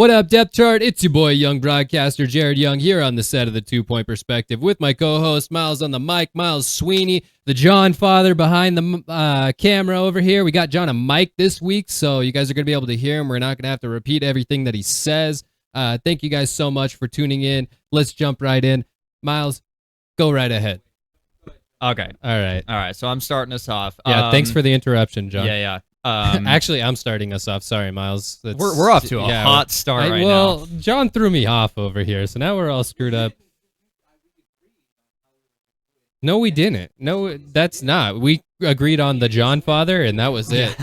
What up, Depth Chart? It's your boy, young broadcaster Jared Young, here on the set of the 2 Point Perspective with my co-host Miles on the mic, Miles Sweeney, the John father behind the camera over here. We got John a mic this week, so you guys are going to be able to hear him. We're not going to have to repeat everything that he says. Thank you guys so much for tuning in. Let's jump right in. Miles, go right ahead. Okay. All right. So I'm starting us off. Yeah, thanks for the interruption, John. Yeah. Actually, I'm starting us off. Sorry, Miles. We're off to a hot start right now. Well, John threw me off over here, so now we're all screwed up. No, we didn't. No, that's not. We agreed on the John father, and that was it.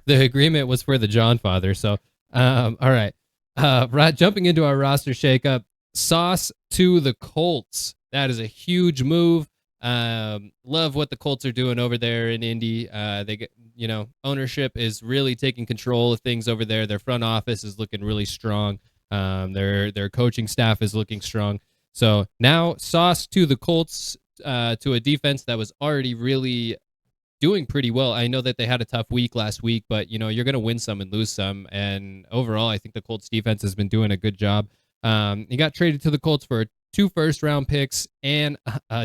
The agreement was for the John father. So, all right. Jumping into our roster shakeup, Sauce to the Colts. That is a huge move. Love what the Colts are doing over there in Indy. They get, ownership is really taking control of things over there. Their front office is looking really strong. Their coaching staff is looking strong. So now Sauce to the Colts, to a defense that was already really doing pretty well. I know that they had a tough week last week, but you're going to win some and lose some. And overall, I think the Colts defense has been doing a good job. He got traded to the Colts for 2 first-round picks and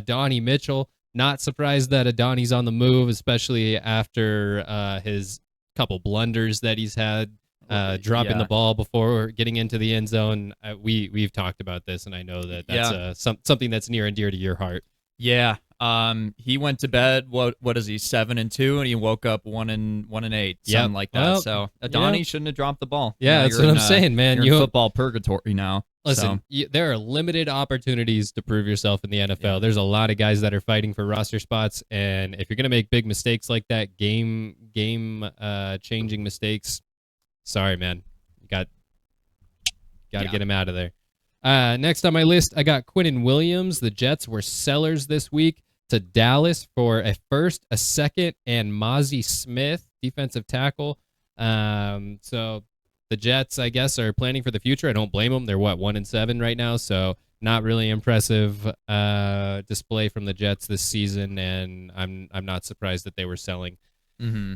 Donnie Mitchell. Not surprised that Donnie's on the move, especially after his couple blunders that he's had, dropping the ball before getting into the end zone. We've talked about this, and I know that that's something that's near and dear to your heart. Yeah. He went to bed. What is he? 7-2, and he woke up 1-8, something like that. Well, so Donnie shouldn't have dropped the ball. Yeah, that's what I'm saying, man. You're in football purgatory now. Listen, there are limited opportunities to prove yourself in the NFL. Yeah. There's a lot of guys that are fighting for roster spots, and if you're going to make big mistakes like that, game changing mistakes, sorry, man. You got to get him out of there. Next on my list, I got Quinnen Williams. The Jets were sellers this week to Dallas for a first, a second, and Mozzie Smith, defensive tackle. So the Jets, I guess, are planning for the future. I don't blame them. They're 1-7 right now, so not really impressive display from the Jets this season, and I'm not surprised that they were selling. Mm-hmm.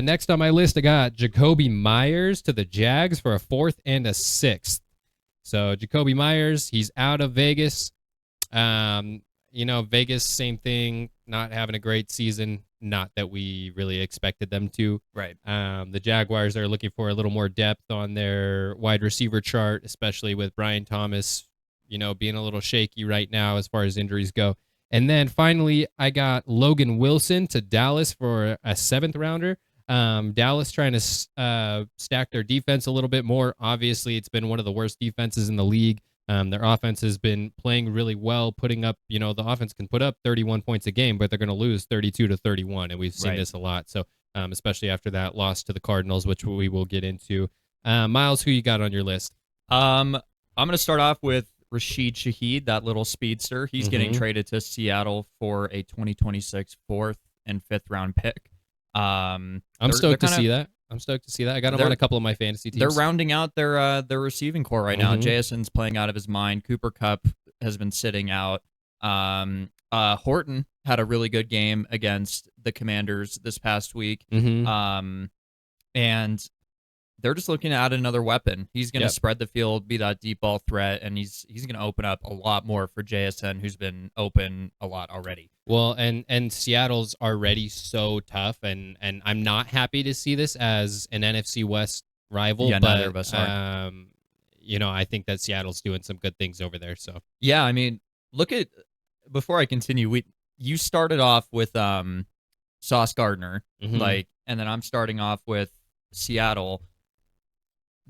Next on my list, I got Jacoby Myers to the Jags for a 4th and a 6th. So Jacoby Myers, he's out of Vegas. Vegas, same thing, not having a great season. Not that we really expected them to. Right. The Jaguars are looking for a little more depth on their wide receiver chart, especially with Brian Thomas, being a little shaky right now as far as injuries go. And then finally, I got Logan Wilson to Dallas for a 7th rounder. Dallas trying to stack their defense a little bit more. Obviously, it's been one of the worst defenses in the league. Their offense has been playing really well, putting up, the offense can put up 31 points a game, but they're going to lose 32-31, and we've seen this a lot. So, especially after that loss to the Cardinals, which we will get into. Miles, who you got on your list? I'm going to start off with Rashid Shaheed, that little speedster. He's getting traded to Seattle for a 2026 4th and 5th round pick. I'm stoked to see that. I got him on a couple of my fantasy teams. They're rounding out their receiving core right now. Jason's playing out of his mind. Cooper Kupp has been sitting out. Horton had a really good game against the Commanders this past week. And they're just looking to add another weapon. He's going to spread the field, be that deep ball threat, and he's going to open up a lot more for JSN, who's been open a lot already. Well, and Seattle's already so tough, and I'm not happy to see this as an NFC West rival. Yeah, but, neither of us are. I think that Seattle's doing some good things over there. So yeah, I mean, before I continue, you started off with Sauce Gardner, and then I'm starting off with Seattle.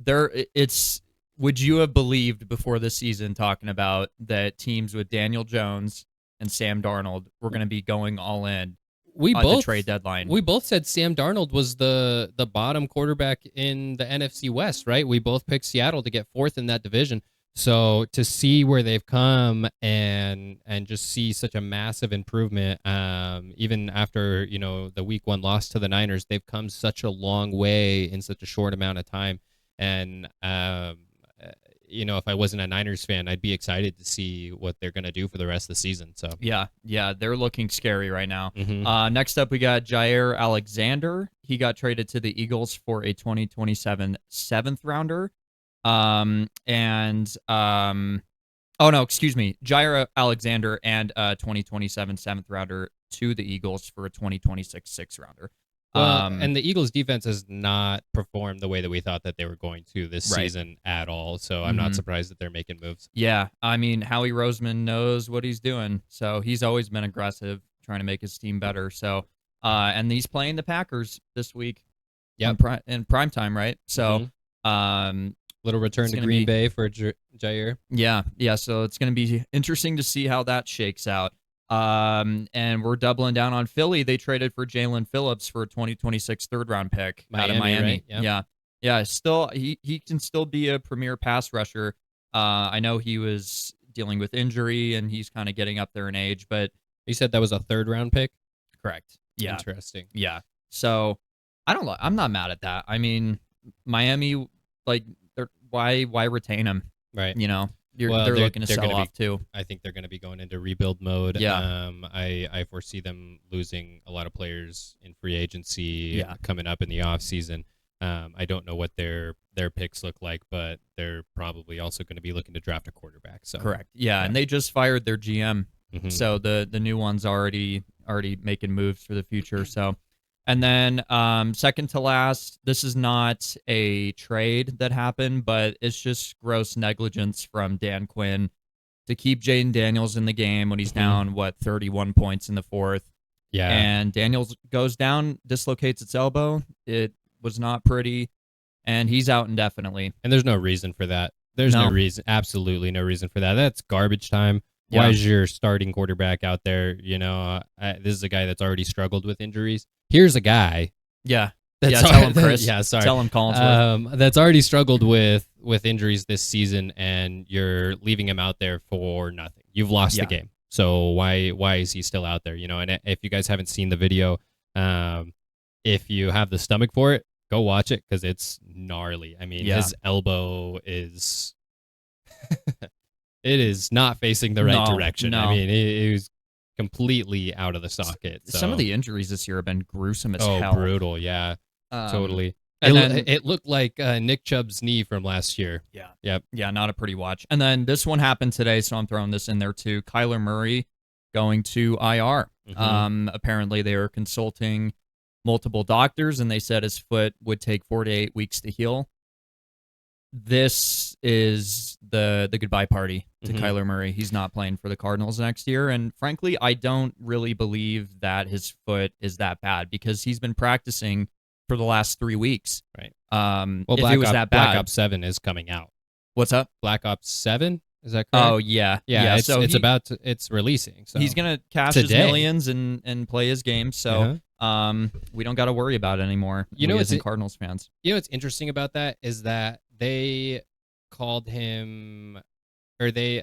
Would you have believed before the season talking about that teams with Daniel Jones and Sam Darnold were going to be going all in the trade deadline? We both said Sam Darnold was the bottom quarterback in the NFC West, right? We both picked Seattle to get 4th in that division. So to see where they've come and just see such a massive improvement, even after the Week 1 loss to the Niners, they've come such a long way in such a short amount of time. And if I wasn't a Niners fan, I'd be excited to see what they're going to do for the rest of the season. So yeah, they're looking scary right now. Next up, we got Jair Alexander. He got traded to the Eagles for a 2027 7th rounder. Oh no, excuse me, Jair Alexander and 2027 seventh rounder to the Eagles for a 2026 sixth rounder. Well, and the Eagles defense has not performed the way that we thought that they were going to this season at all. So I'm not surprised that they're making moves. Yeah, I mean, Howie Roseman knows what he's doing. So he's always been aggressive, trying to make his team better. So, and he's playing the Packers this week. Yep. In prime time, right? So, little return to Green Bay for Jair. Yeah. So it's going to be interesting to see how that shakes out. And we're doubling down on Philly. They traded for Jalen Phillips for a 2026 third round pick out of Miami. Right? Yep. Yeah. Still, he can still be a premier pass rusher. I know he was dealing with injury and he's kind of getting up there in age, but you said that was a third round pick. Correct. Yeah. Interesting. Yeah. So I'm not mad at that. I mean, Miami, like, why retain him? Right. You know, they're looking to sell off too. I think they're going to be going into rebuild mode. Yeah. I foresee them losing a lot of players in free agency coming up in the off season. I don't know what their picks look like, but they're probably also going to be looking to draft a quarterback. So correct. Yeah, and they just fired their GM, so the new one's already making moves for the future. So. And then second to last, this is not a trade that happened, but it's just gross negligence from Dan Quinn to keep Jaden Daniels in the game when he's down, 31 points in the fourth. Yeah. And Daniels goes down, dislocates its elbow. It was not pretty, and he's out indefinitely. And there's no reason for that. There's no reason, absolutely no reason for that. That's garbage time. Yeah. Why is your starting quarterback out there? You know, this is a guy that's already struggled with injuries. Here's a guy. Yeah. Tell him, Chris. Sorry. Tell him, Collinsworth. That's already struggled with injuries this season, and you're leaving him out there for nothing. You've lost the game. So why is he still out there? You know, and if you guys haven't seen the video, if you have the stomach for it, go watch it because it's gnarly. I mean, his elbow is it is not facing the right direction. No. I mean, it was completely out of the socket. So. Some of the injuries this year have been gruesome as hell. Oh, brutal. Yeah, totally. And it looked like Nick Chubb's knee from last year. Yeah. Yep. Yeah, not a pretty watch. And then this one happened today, so I'm throwing this in there too. Kyler Murray going to IR. Apparently, they were consulting multiple doctors, and they said his foot would take 4 to 8 weeks to heal. This is the goodbye party to Kyler Murray. He's not playing for the Cardinals next year, and frankly, I don't really believe that his foot is that bad because he's been practicing for the last 3 weeks. Right. Well, if it was that bad, Black Ops 7 is coming out. What's up? Black Ops 7? Is that correct? Oh yeah. It's releasing. So he's gonna cash his millions and play his game. So we don't got to worry about it anymore. You know, as Cardinals fans. You know what's interesting about that is that they called him, or they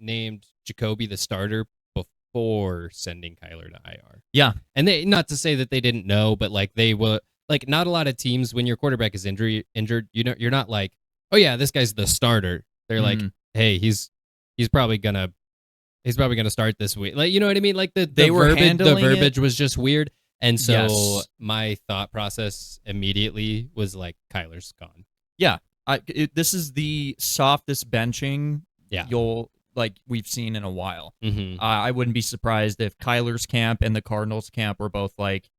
named Jacoby the starter before sending Kyler to IR. Yeah, and they, not to say that they didn't know, but like they will, like not a lot of teams when your quarterback is injured, you're not like, oh yeah, this guy's the starter. They're like, hey, he's probably gonna start this week. Like, you know what I mean? Like the verbiage was just weird. And so my thought process immediately was like, Kyler's gone. Yeah, this is the softest benching we've seen in a while. I wouldn't be surprised if Kyler's camp and the Cardinals camp were both like,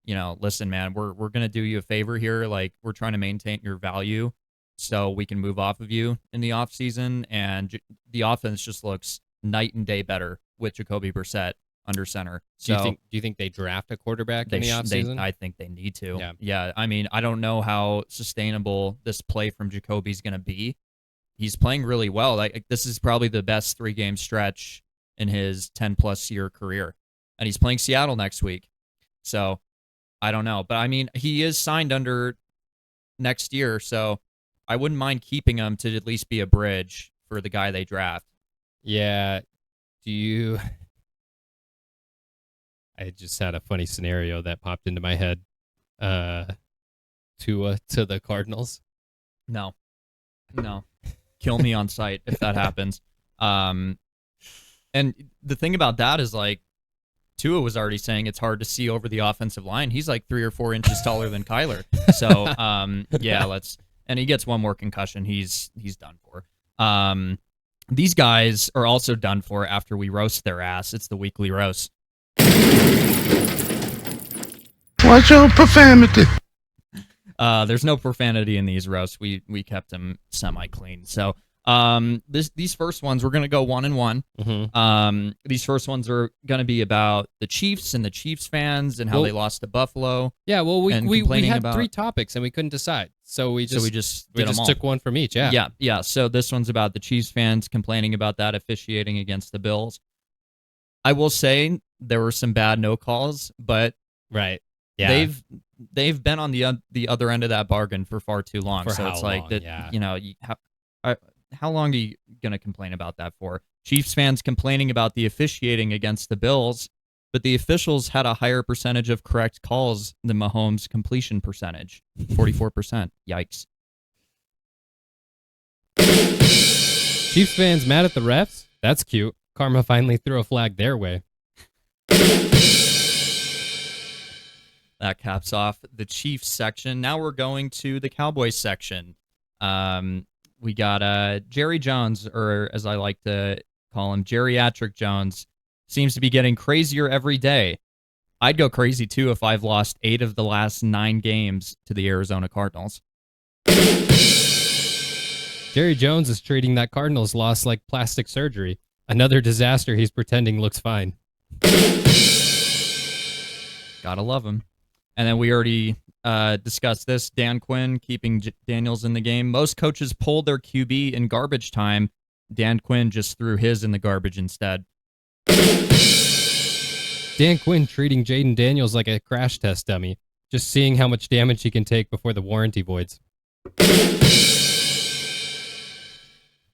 you know, listen, man, we're gonna do you a favor here. Like, we're trying to maintain your value so we can move off of you in the offseason. And the offense just looks night and day better with Jacoby Brissett under center. So do you think they draft a quarterback in the offseason? I think they need to. Yeah. I mean, I don't know how sustainable this play from Jacoby's going to be. He's playing really well. Like, this is probably the best 3-game stretch in his 10-plus year career. And he's playing Seattle next week. So I don't know. But I mean, he is signed under next year. So I wouldn't mind keeping him to at least be a bridge for the guy they draft. Yeah. I just had a funny scenario that popped into my head. To the Cardinals. No. Kill me on sight if that happens. And the thing about that is, like, Tua was already saying it's hard to see over the offensive line. He's like 3 or 4 inches taller than Kyler. So, and he gets one more concussion, he's done for. These guys are also done for after we roast their ass. It's the weekly roast. Watch your profanity. There's no profanity in these roasts. We kept them semi-clean. So these first ones, we're going to go 1-1. Mm-hmm. These first ones are going to be about the Chiefs and the Chiefs fans and how they lost to Buffalo. Yeah, well, we had 3 topics and we couldn't decide. So we just took one from each. Yeah. So this one's about the Chiefs fans complaining about that officiating against the Bills. I will say there were some bad no calls, but right. Yeah. They've been on the other end of that bargain for far too long. For so how it's like long? that. Yeah. You know, how long are you gonna complain about that for? Chiefs fans complaining about the officiating against the Bills, but the officials had a higher percentage of correct calls than Mahomes' completion percentage, 44%. Yikes. Chiefs fans mad at the refs? That's cute. Karma finally threw a flag their way. That caps off the Chiefs section. Now we're going to the Cowboys section. We got Jerry Jones, or as I like to call him, Geriatric Jones, seems to be getting crazier every day. I'd go crazy too if I've lost 8 of the last 9 games to the Arizona Cardinals. Jerry Jones is treating that Cardinals loss like plastic surgery. Another disaster he's pretending looks fine. Gotta love him. And then we already discussed this. Dan Quinn keeping Daniels in the game. Most coaches pulled their QB in garbage time. Dan Quinn just threw his in the garbage instead. Dan Quinn treating Jaden Daniels like a crash test dummy, just seeing how much damage he can take before the warranty voids.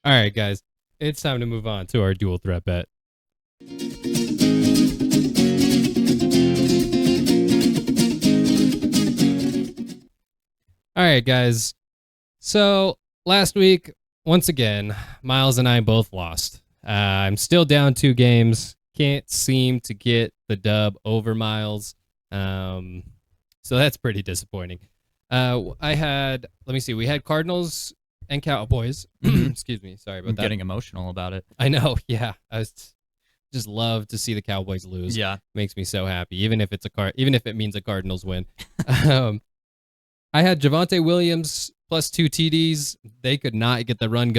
All right, guys, it's time to move on to our dual threat bet. All right, guys. So last week, once again, Miles and I both lost. I'm still down 2 games. Can't seem to get the dub over Miles. So that's pretty disappointing. We had Cardinals and Cowboys. Excuse me. Sorry about that. I'm getting emotional about it. I know. Yeah. I just love to see the Cowboys lose. Yeah. Makes me so happy, even if it means a Cardinals win. I had Javonte Williams plus 2 TDs. They could not get the run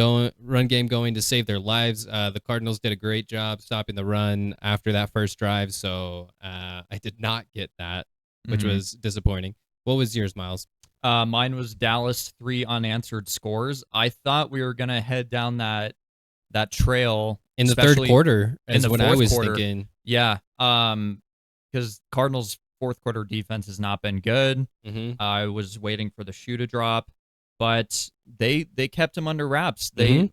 game going to save their lives. The Cardinals did a great job stopping the run after that first drive, so I did not get that, which was disappointing. What was yours, Miles? Mine was Dallas, 3 unanswered scores. I thought we were gonna head down that trail in the third quarter. Is what I was thinking. Yeah, because Cardinals' fourth quarter defense has not been good. I was waiting for the shoe to drop, but they kept him under wraps. They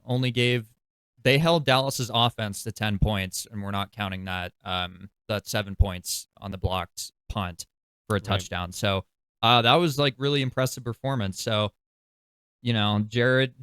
they held Dallas's offense to 10 points, and we're not counting that 7 points on the blocked punt for a touchdown. So that was like really impressive performance. So, you know, Jared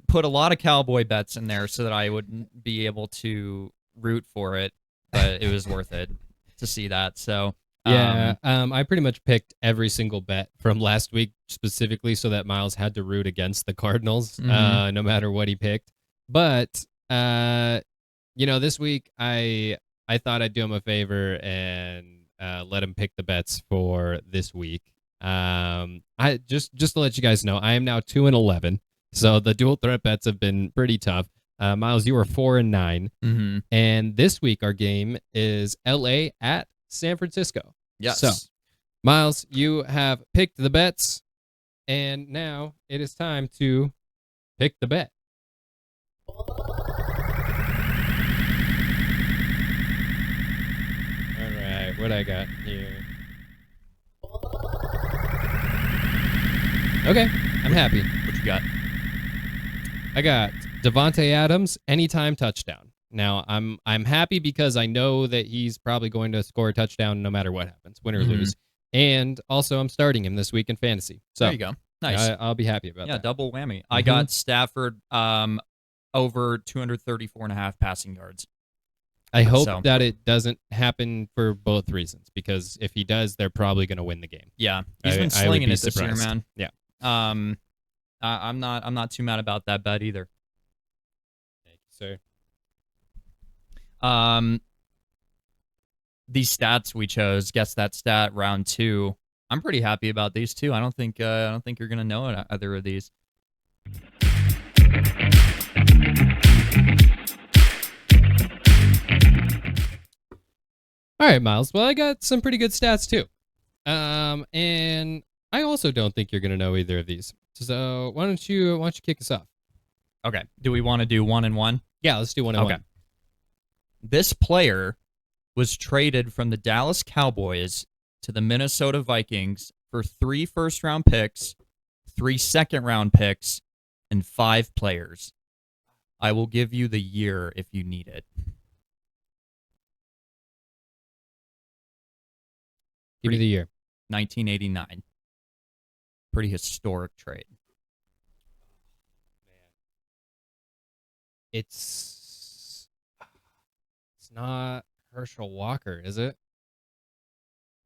put a lot of Cowboy bets in there so that I would be able to root for it, but it was worth it to see that. So yeah, I pretty much picked every single bet from last week specifically so that Miles had to root against the Cardinals, no matter what he picked. But this week I thought I'd do him a favor and let him pick the bets for this week. I just to let you guys know, I am now 2-11, so the dual threat bets have been pretty tough. Miles, you were 4-9, and this week our game is LA at San Francisco. Yes. So, Miles, you have picked the bets, and now it is time to pick the bet. All right, what I got here? Okay, I'm happy. What you got? I got Devontae Adams anytime touchdown. Now, I'm happy because I know that he's probably going to score a touchdown no matter what happens, win or lose. And also, I'm starting him this week in fantasy. So there you go. Nice. I'll be happy about that. Yeah, double whammy. I got Stafford over 234.5 passing yards. I hope that it doesn't happen for both reasons, because if he does, they're probably going to win the game. Yeah, he's been slinging it this year, man. Yeah. I'm not too mad about that bet either. Thank you, sir. These stats we chose, guess that stat round 2. I'm pretty happy about these two. I don't think you're gonna know it, either of these. All right, Miles. Well, I got some pretty good stats too. And I also don't think you're gonna know either of these. So why don't you kick us off? Okay. Do we want to do 1 and 1? Yeah, let's do 1 and 1. This player was traded from the Dallas Cowboys to the Minnesota Vikings for 3 first-round picks, 3 second-round picks, and 5 players. I will give you the year if you need it. Give me the year. 1989. Pretty historic trade. It's not Herschel Walker, is it?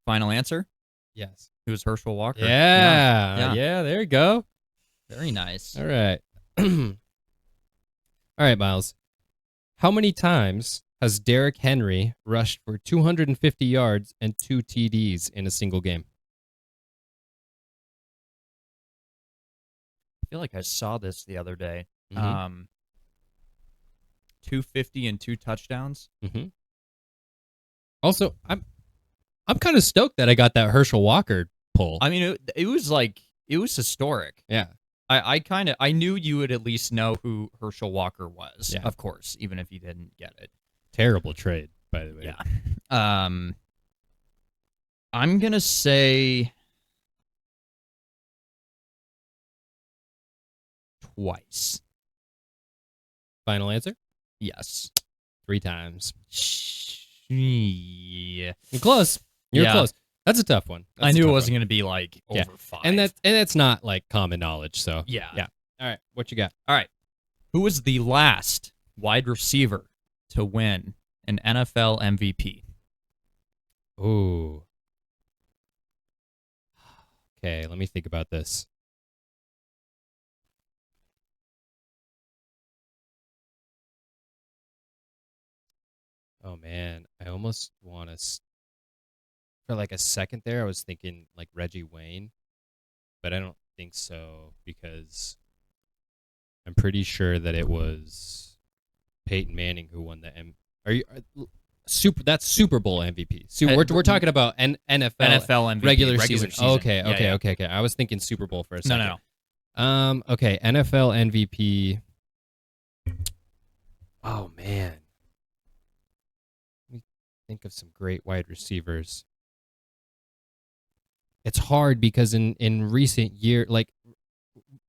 Final answer? Yes. It was Herschel Walker. Yeah. There you go. Very nice. All right. All right, Miles. How many times has Derrick Henry rushed for 250 yards and 2 TDs in a single game? I feel like I saw this the other day. Mm-hmm. 250 and 2 touchdowns. Mm-hmm. Also, I'm kind of stoked that I got that Herschel Walker pull. I mean, it was historic. Yeah. I knew you would at least know who Herschel Walker was, Yeah. of course, even if you didn't get it. Terrible trade, by the way. Yeah. I'm gonna say twice. Final answer? Yes. 3 times. Yeah. You're close. You're Yeah. close. That's a tough one. I knew it wasn't going to be like over 5. And that's not like common knowledge, so. Yeah. All right, what you got? All right. Who was the last wide receiver to win an NFL MVP? Ooh. Okay, let me think about this. Oh man, I almost want to. For like a second there, I was thinking like Reggie Wayne, but I don't think so because I'm pretty sure that it was Peyton Manning who won the That's Super Bowl MVP. We're talking about NFL MVP regular season. Okay. Yeah. I was thinking Super Bowl for a second. No. Okay, NFL MVP. Oh man. Let me think of some great wide receivers. It's hard because in recent year, like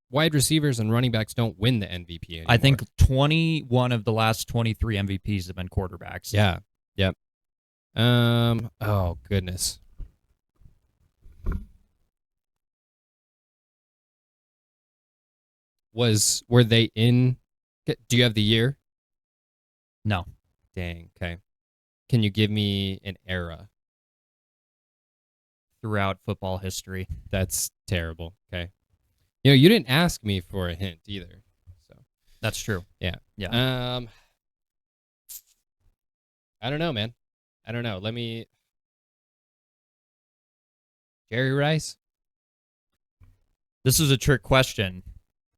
wide receivers and running backs don't win the MVP anymore. I think 21 of the last 23 MVPs have been quarterbacks. Yeah. Yep. Oh goodness. Were they in? Do you have the year? No. Dang. Okay. Can you give me an era? Throughout football history. That's terrible. Okay. You didn't ask me for a hint either. So that's true. Yeah. Yeah. I don't know, man. I don't know. Jerry Rice? This is a trick question.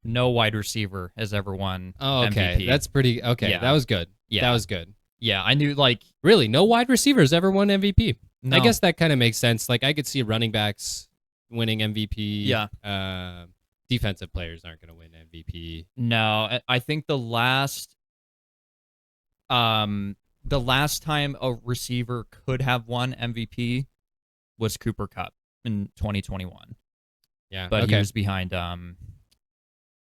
No wide receiver has ever won okay. MVP. That's pretty okay. Yeah. That was good. Yeah. That was good. Yeah, I knew really no wide receivers ever won MVP. No. I guess that kind of makes sense. Like I could see running backs winning MVP. Yeah. Defensive players aren't going to win MVP. No, I think the last time a receiver could have won MVP was Cooper Kupp in 2021. Yeah. But he was behind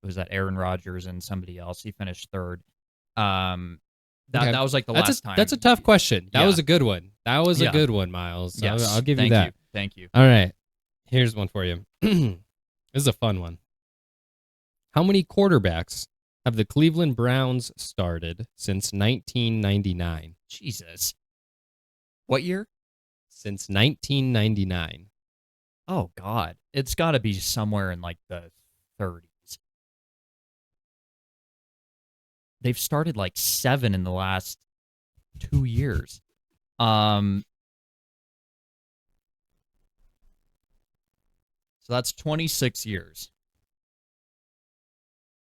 was that Aaron Rodgers and somebody else. He finished third. That was like the last time. That's a tough question. That was a good one. That was a good one, Miles. Yes. I'll give you that. Thank you. All right. Here's one for you. This is a fun one. How many quarterbacks have the Cleveland Browns started since 1999? Jesus. What year? Since 1999. Oh, God. It's got to be somewhere in like the 30s. they've started like 7 in the last 2 years. So that's 26 years.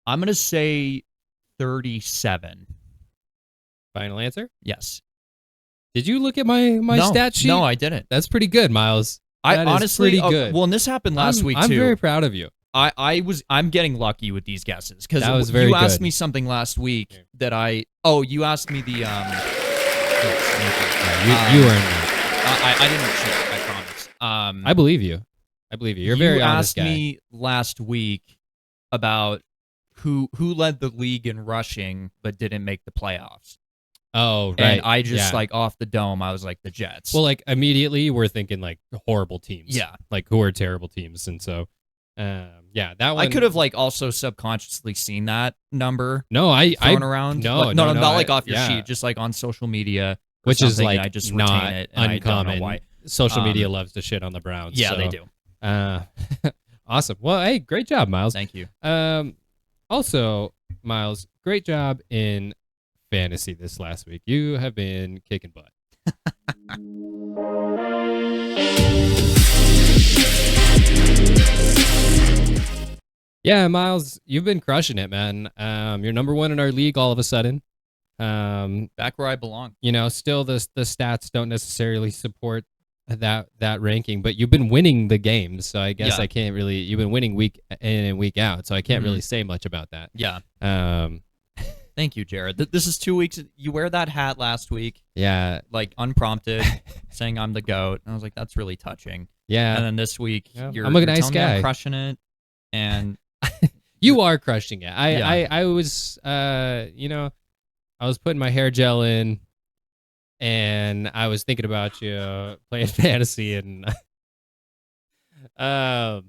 I'm going to say 37. Final answer? Yes. Did you look at my stat sheet? No, I didn't. That's pretty good, Miles. That is honestly, pretty good. Well, and this happened last week too. I'm very proud of you. I'm getting lucky with these guesses because you asked me something last week that you asked me the yes, thank you earned that. I didn't cheat, I promise. I believe you. You're a very honest guy. You asked me last week about who led the league in rushing but didn't make the playoffs. Oh, right. And I just like off the dome, I was like the Jets. Well, like immediately we're thinking like horrible teams. Yeah. Like who are terrible teams. And so, that one. I could have like also subconsciously seen that number. No, thrown around. No, not like off your sheet, just like on social media. Which is like I just not retain it, and uncommon. I don't know why. Social media loves to shit on the Browns. Yeah, so, they do. Awesome. Well, hey, great job, Miles. Thank you. Also, Miles, great job in fantasy this last week. You have been kicking butt. Yeah, Miles, you've been crushing it, man. You're number 1 in our league all of a sudden. Back where I belong. Still the stats don't necessarily support that ranking, but you've been winning the games, so I guess I can't really. You've been winning week in and week out, so I can't really say much about that. Yeah. Thank you, Jared. This is 2 weeks. You wear that hat last week. Yeah. Like unprompted, saying I'm the GOAT. And I was like, that's really touching. Yeah. And then this week, you're a nice telling me guy. I'm crushing it, and you are crushing it. I was I was putting my hair gel in, and I was thinking about you playing fantasy, and I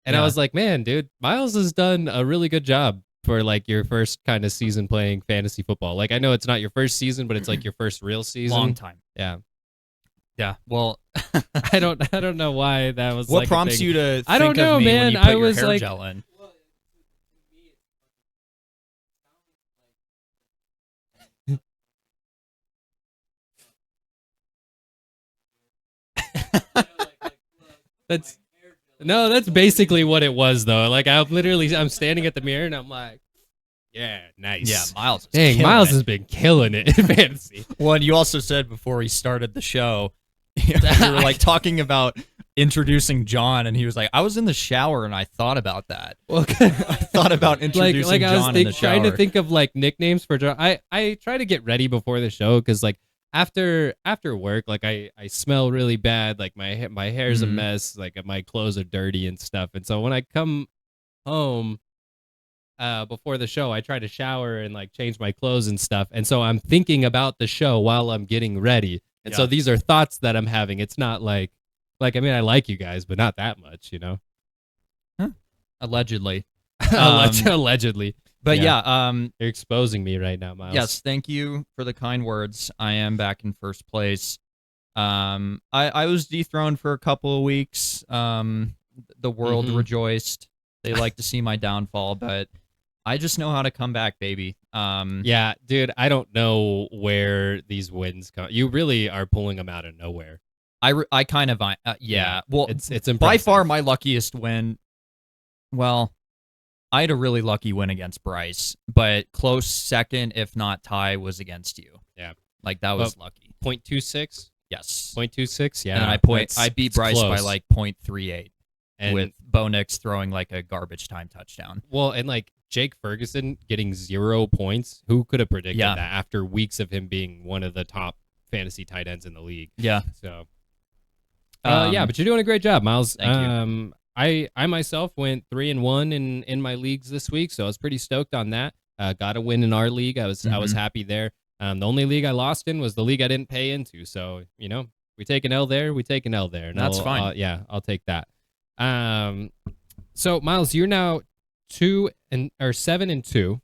was like, man, dude, Miles has done a really good job for like your first kind of season playing fantasy football. Like I know it's not your first season, but it's like your first real season. Long time. Yeah. Yeah. Well, I don't know why that was. What like prompts you to? I don't know, man. When you put I was your hair like, gel in? That's basically what it was though. Like I'm standing at the mirror and I'm like, yeah, nice. Yeah, Miles. Dang, Miles has been killing it in fantasy. Well, and you also said before we started the show, we were like talking about introducing John, and he was like, I was in the shower and I thought about that. Well, I thought about introducing John in the shower. Trying to think of like nicknames for John. I try to get ready before the show because like after work, like I smell really bad. Like my hair's a mess. Like my clothes are dirty and stuff. And so when I come home before the show, I try to shower and like change my clothes and stuff. And so I'm thinking about the show while I'm getting ready. And so these are thoughts that I'm having. It's not like I mean, I like you guys, but not that much, Huh. Allegedly. Allegedly. But yeah, you're exposing me right now, Miles. Yes, thank you for the kind words. I am back in first place. I was dethroned for a couple of weeks. The world rejoiced. They like to see my downfall, but I just know how to come back, baby. Yeah, dude, I don't know where these wins come. You really are pulling them out of nowhere. I kind of yeah. Well, it's impressive. By far my luckiest win. Well, I had a really lucky win against Bryce, but close second, if not tie, was against you. Yeah, like that was lucky. 0.26. Yes, 0.26. Yeah, and I beat Bryce by like 0.38, and with Bo Nix throwing like a garbage time touchdown. Well, and like Jake Ferguson getting 0 points. Who could have predicted that after weeks of him being one of the top fantasy tight ends in the league? Yeah. So, yeah, but you're doing a great job, Miles. Thank you. I myself went 3-1 in my leagues this week, so I was pretty stoked on that. Got a win in our league. I was happy there. The only league I lost in was the league I didn't pay into. So we take an L there. We take an L there. And that's fine. I'll take that. So Miles, you're now 7-2.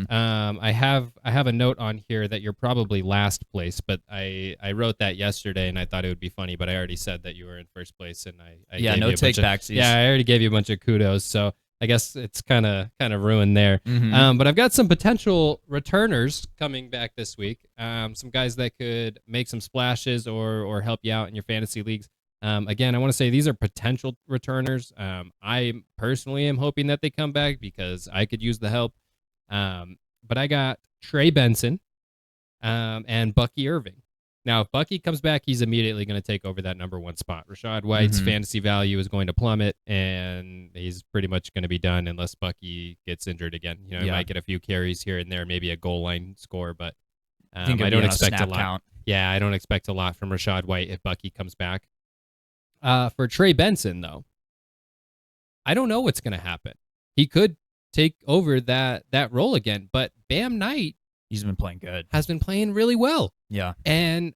I have a note on here that you're probably last place, but I wrote that yesterday and I thought it would be funny, but I already said that you were in first place, and I no take backsies. Yeah, I already gave you a bunch of kudos. So I guess it's kind of ruined there. But I've got some potential returners coming back this week. Some guys that could make some splashes or help you out in your fantasy leagues. Again, I want to say these are potential returners. I personally am hoping that they come back because I could use the help. But I got Trey Benson and Bucky Irving. Now, if Bucky comes back, he's immediately going to take over that number 1 spot. Rashad White's fantasy value is going to plummet, and he's pretty much going to be done unless Bucky gets injured again. He might get a few carries here and there, maybe a goal line score, but I don't expect a lot. Count. Yeah, I don't expect a lot from Rashad White if Bucky comes back. For Trey Benson, though, I don't know what's going to happen. He could take over that role again, but Bam Knight, he's been playing good. Has been playing really well. Yeah. And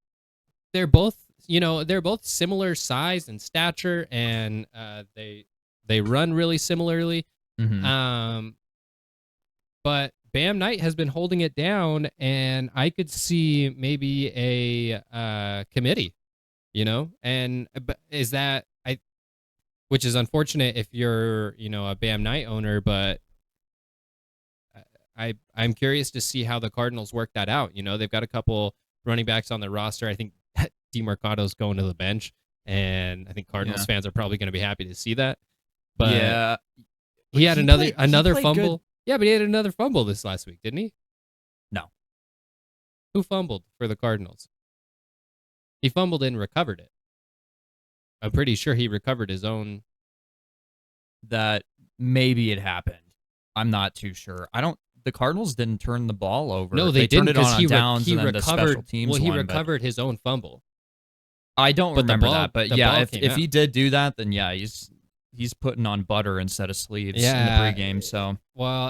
they're both similar size and stature, and they run really similarly. But Bam Knight has been holding it down, and I could see maybe a committee, and is that which is unfortunate if you're, a Bam Knight owner, but I'm curious to see how the Cardinals work that out. They've got a couple running backs on their roster. I think DeMarcado's going to the bench, and I think Cardinals fans are probably going to be happy to see that. But he had another fumble. Good. Yeah, but he had another fumble this last week, didn't he? No. Who fumbled for the Cardinals? He fumbled and recovered it. I'm pretty sure he recovered his own. That maybe it happened. I'm not too sure. The Cardinals didn't turn the ball over. No, they didn't, turned it on downs, and then the special teams Well, he recovered his own fumble. I don't remember that, but if he did do that, then he's putting on butter instead of sleeves in the pregame. So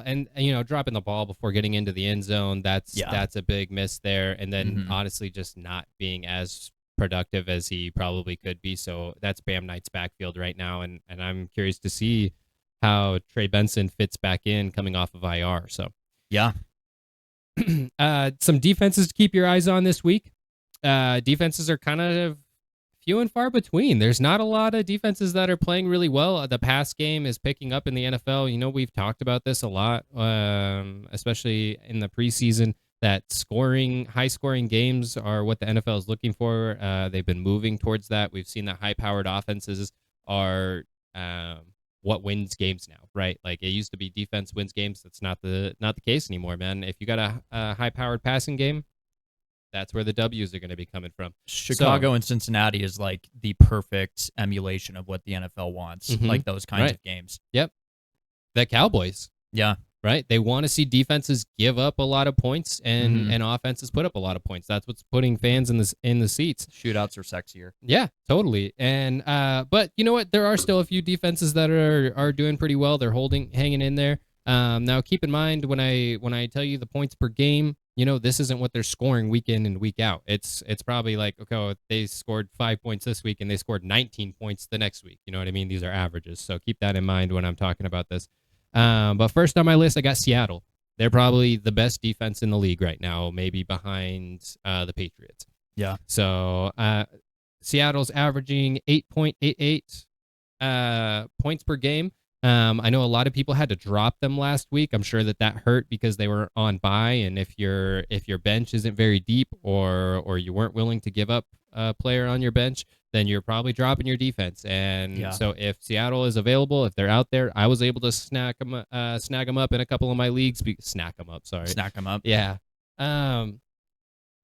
and dropping the ball before getting into the end zone, that's a big miss there. And then honestly, just not being as productive as he probably could be. So that's Bam Knight's backfield right now, and I'm curious to see how Trey Benson fits back in coming off of IR. So some defenses to keep your eyes on this week. Defenses are kind of few and far between. There's not a lot of defenses that are playing really well. The pass game is picking up in the NFL. We've talked about this a lot, especially in the preseason, that high-scoring games are what the NFL is looking for. They've been moving towards that. We've seen that high-powered offenses are what wins games now, right? Like, it used to be defense wins games. That's not the case anymore, man. If you got a high-powered passing game, that's where the W's are going to be coming from. Chicago and Cincinnati is like the perfect emulation of what the NFL wants, like those kinds of games. Yep. The Cowboys. Yeah. Right? They want to see defenses give up a lot of points and offenses put up a lot of points. That's what's putting fans in the seats. Shootouts are sexier. Yeah, totally. And but you know what? There are still a few defenses that are doing pretty well. They're hanging in there. Now keep in mind when I tell you the points per game, this isn't what they're scoring week in and week out. It's probably like, okay, they scored 5 points this week and they scored 19 points the next week. You know what I mean? These are averages. So keep that in mind when I'm talking about this. But first on my list, I got Seattle. They're probably the best defense in the league right now, maybe behind the Patriots. Yeah. So Seattle's averaging 8.88 points per game. I know a lot of people had to drop them last week. I'm sure that hurt because they were on bye, and if your bench isn't very deep or you weren't willing to give up a player on your bench, then you're probably dropping your defense. And so if Seattle is available, if they're out there, I was able to snag them up in a couple of my leagues. Snack them up. Yeah.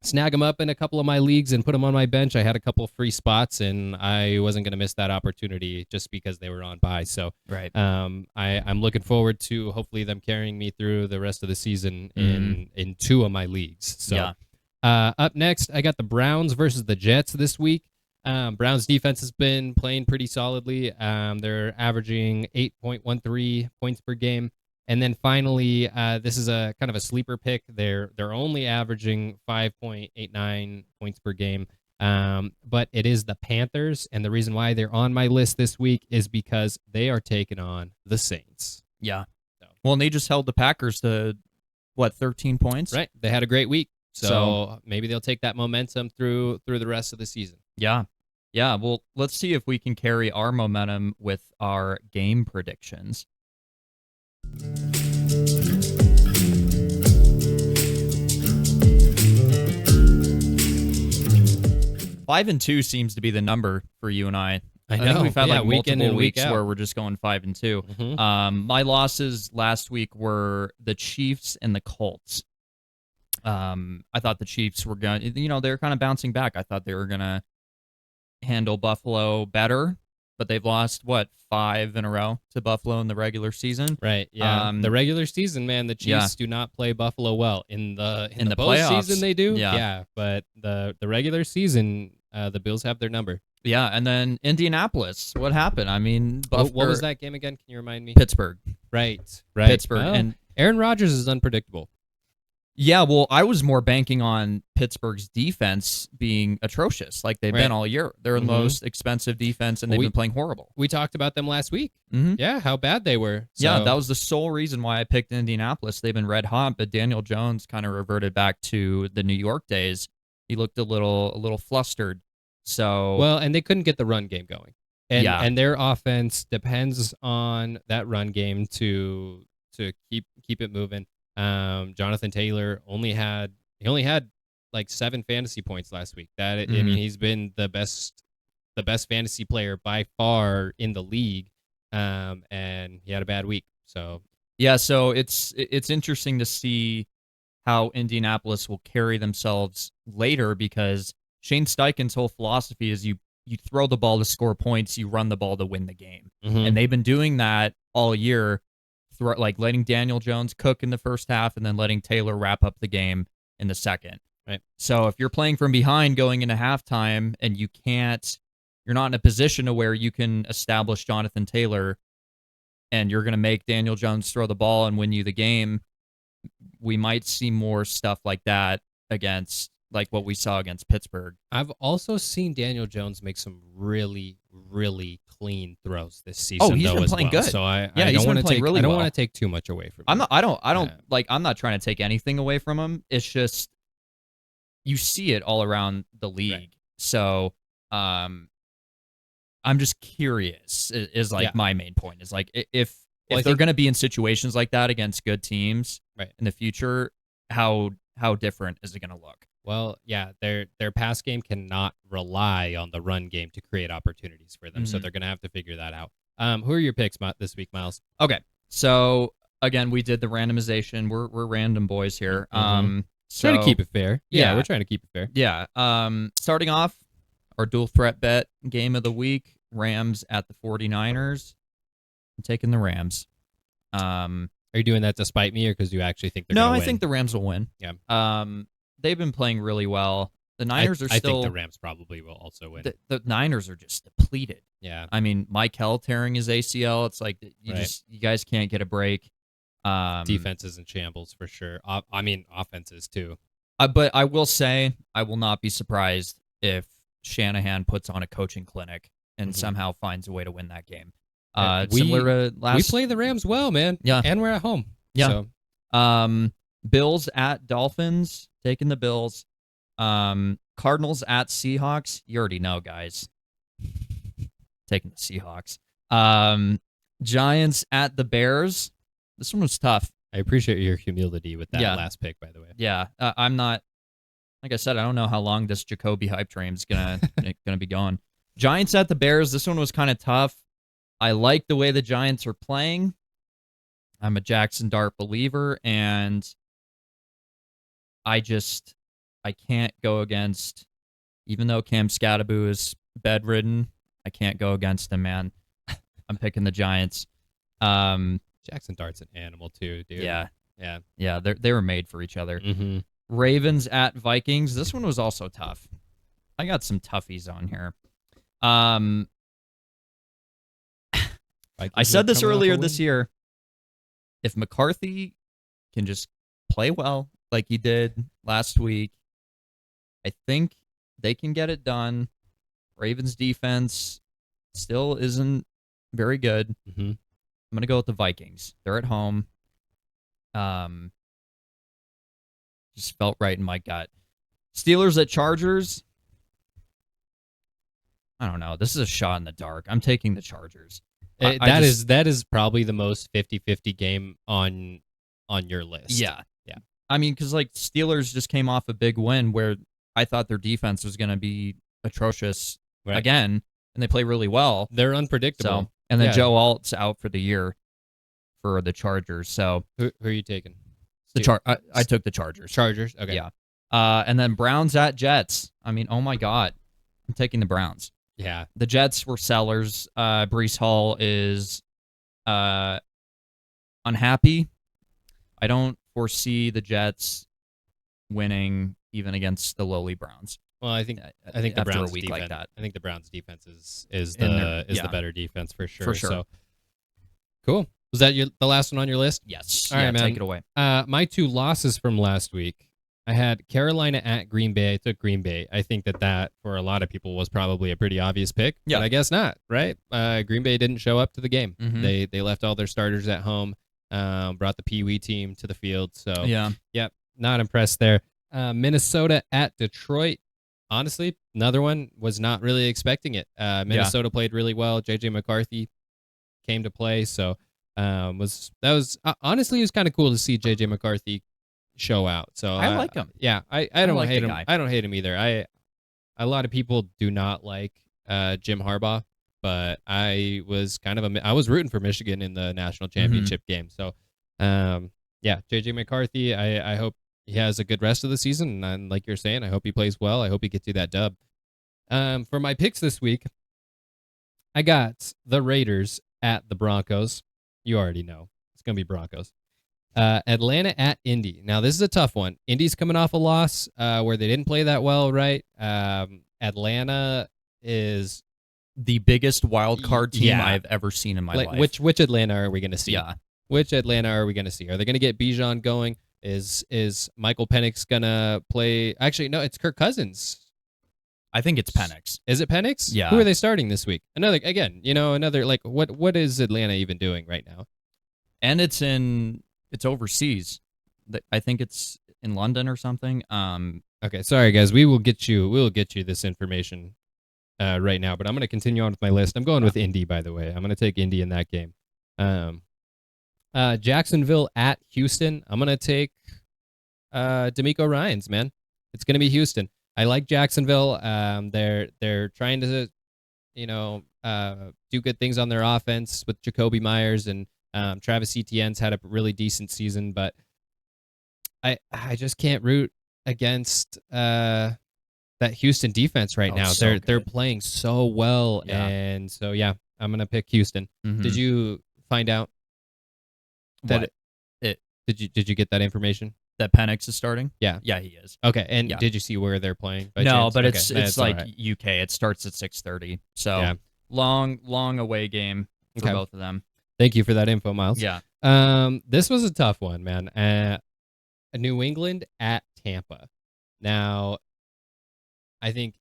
Snag them up in a couple of my leagues and put them on my bench. I had a couple of free spots, and I wasn't going to miss that opportunity just because they were on bye. So right. I'm looking forward to hopefully them carrying me through the rest of the season in two of my leagues. So up next, I got the Browns versus the Jets this week. Browns defense has been playing pretty solidly. They're averaging 8.13 points per game. And then finally, this is a kind of a sleeper pick. They're only averaging 5.89 points per game. But it is the Panthers, and the reason why they're on my list this week is because they are taking on the Saints. Yeah. Well, and they just held the Packers to 13 points? Right. They had a great week. So maybe they'll take that momentum through the rest of the season. Yeah. Yeah. Well, let's see if we can carry our momentum with our game predictions. Five and 2 seems to be the number for you and I. I know. think we've had like week in multiple and week weeks out. where we're just going 5 and 2. My losses last week were the Chiefs and the Colts. I thought the Chiefs were going to, they're kind of bouncing back. I thought they were going to handle Buffalo better, but they've lost, 5 in a row to Buffalo in the regular season. Right, yeah. The regular season, man, the Chiefs do not play Buffalo well. In the postseason, they do. Yeah, but the regular season, the Bills have their number. Yeah, and then Indianapolis. What happened? I mean, what was that game again? Can you remind me? Pittsburgh. Right. Pittsburgh. Well, and Aaron Rodgers is unpredictable. Yeah, well, I was more banking on Pittsburgh's defense being atrocious, like they've been all year. They're the most expensive defense, and they've been playing horrible. We talked about them last week. Mm-hmm. Yeah, how bad they were. So. Yeah, that was the sole reason why I picked Indianapolis. They've been red hot, but Daniel Jones kind of reverted back to the New York days. He looked a little flustered. So and they couldn't get the run game going, and their offense depends on that run game to keep it moving. Jonathan Taylor only had like 7 fantasy points last week. I mean, he's been the best fantasy player by far in the league, and he had a bad week. So so it's interesting to see how Indianapolis will carry themselves later, because Shane Steichen's whole philosophy is you throw the ball to score points, you run the ball to win the game, and they've been doing that all year. Like letting Daniel Jones cook in the first half and then letting Taylor wrap up the game in the second. Right. So if you're playing from behind going into halftime and you're not in a position to where you can establish Jonathan Taylor and you're going to make Daniel Jones throw the ball and win you the game, we might see more stuff like that against like what we saw against Pittsburgh. I've also seen Daniel Jones make some really, really clean throws this season. Oh, he's been playing good. So I don't want to take too much away from him. I'm not trying to take anything away from him. It's just you see it all around the league. Right. So I'm just curious is my main point is like if they're going to be in situations like that against good teams in the future, how different is it going to look? Well, yeah, their pass game cannot rely on the run game to create opportunities for them, so they're going to have to figure that out. Who are your picks this week, Miles? Okay, so again, we did the randomization. We're random boys here. Trying to keep it fair. Yeah, we're trying to keep it fair. Yeah. Starting off, our dual threat bet game of the week: Rams at the 49ers. I'm taking the Rams. Are you doing that to spite me, or because you actually think they're going to win? No, I think the Rams will win. Yeah. They've been playing really well. The Niners I think the Rams probably will also win. The Niners are just depleted. Yeah. I mean, Michael tearing his ACL. It's like you guys can't get a break. Defense is in shambles for sure. I mean, offenses too. But I will say, I will not be surprised if Shanahan puts on a coaching clinic and somehow finds a way to win that game. Similar to last. We play the Rams well, man. Yeah. And we're at home. Yeah. So. Bills at Dolphins, taking the Bills. Cardinals at Seahawks. You already know, guys. Taking the Seahawks. Giants at the Bears. This one was tough. I appreciate your humility with that last pick, by the way. Yeah, I'm not. Like I said, I don't know how long this Jacoby hype train is gonna be gone. Giants at the Bears. This one was kind of tough. I like the way the Giants are playing. I'm a Jackson Dart believer, and I can't go against, even though Cam Scatterbo is bedridden, I can't go against him, man. I'm picking the Giants. Jackson Dart's an animal too, dude. Yeah. They were made for each other. Mm-hmm. Ravens at Vikings. This one was also tough. I got some toughies on here. I said this earlier this year. If McCarthy can just play well like he did last week, I think they can get it done. Ravens defense still isn't very good. Mm-hmm. I'm going to go with the Vikings. They're at home. Just felt right in my gut. Steelers at Chargers. I don't know. This is a shot in the dark. I'm taking the Chargers. That is probably the most 50-50 game on your list. Yeah. Yeah. I mean, because like Steelers just came off a big win where I thought their defense was going to be atrocious again, and they play really well. They're unpredictable. So, and then Joe Alt's out for the year for the Chargers. So who are you taking? I took the Chargers. Chargers. Okay. Yeah. And then Browns at Jets. I mean, oh my God, I'm taking the Browns. Yeah. The Jets were sellers. Breece Hall is unhappy. I don't foresee the Jets winning even against the lowly Browns. Well, I think the Browns week defense, like that. I think the Browns defense is the better defense for sure. For sure. So cool. Was that the last one on your list? Yes. All right, man. Take it away. My 2 losses from last week. I had Carolina at Green Bay. I took Green Bay. I think that for a lot of people was probably a pretty obvious pick. Yeah. But I guess not, right? Green Bay didn't show up to the game. Mm-hmm. They left all their starters at home, brought the Pee Wee team to the field. So, yep, not impressed there. Minnesota at Detroit. Honestly, another one, was not really expecting it. Minnesota played really well. J.J. McCarthy came to play. So, honestly, it was kind of cool to see J.J. McCarthy show out. So I like him. Yeah, I don't like hate him. guy. I don't hate him either. A lot of people do not like Jim Harbaugh, but I was I was rooting for Michigan in the national championship game. So, JJ McCarthy. I hope he has a good rest of the season, and like you're saying, I hope he plays well. I hope he gets you that dub. For my picks this week, I got the Raiders at the Broncos. You already know it's gonna be Broncos. Atlanta at Indy. Now, this is a tough one. Indy's coming off a loss where they didn't play that well, right? Atlanta is the biggest wild card team I've ever seen in my life. Which Atlanta are we going to see? Yeah. Which Atlanta are we going to see? Are they going to get Bijan going? Is Michael Penix going to play? Actually, no, it's Kirk Cousins. I think it's Penix. Is it Penix? Yeah. Who are they starting this week? Another like what is Atlanta even doing right now? And it's overseas. I think it's in London or something. Okay, sorry guys. We will get you this information right now, but I'm going to continue on with my list. I'm going with Indy, by the way. I'm going to take Indy in that game. Jacksonville at Houston. I'm going to take D'Amico Ryans, man. It's going to be Houston. I like Jacksonville. They're trying to, do good things on their offense with Jacoby Myers, and Travis Etienne's had a really decent season, but I just can't root against that Houston defense right now. They're playing so well, and so I'm gonna pick Houston. Mm-hmm. Did you find out that did you get that information? That Penix is starting? Yeah. Yeah, he is. Okay, and did you see where they're playing? No, chance? but Okay. it's like right. UK. It starts at 6:30. So long away game for both of them. Thank you for that info, Miles. Yeah. This was a tough one, man. New England at Tampa. Now, I think